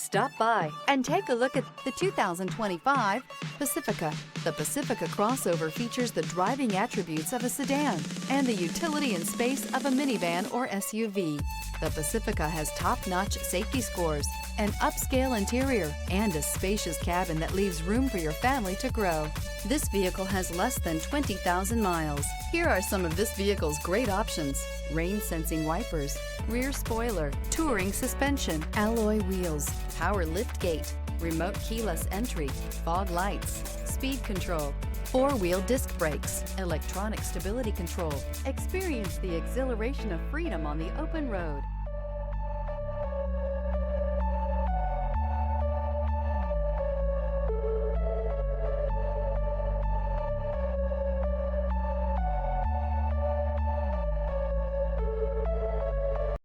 Stop by and take a look at the 2025 Pacifica. The Pacifica crossover features the driving attributes of a sedan and the utility and space of a minivan or SUV. The Pacifica has top-notch safety scores, an upscale interior, and a spacious cabin that leaves room for your family to grow. This vehicle has less than 20,000 miles. Here are some of this vehicle's great options: rain-sensing wipers, rear spoiler, touring suspension, alloy wheels, power liftgate, remote keyless entry, fog lights, speed control, four-wheel disc brakes, electronic stability control. Experience the exhilaration of freedom on the open road.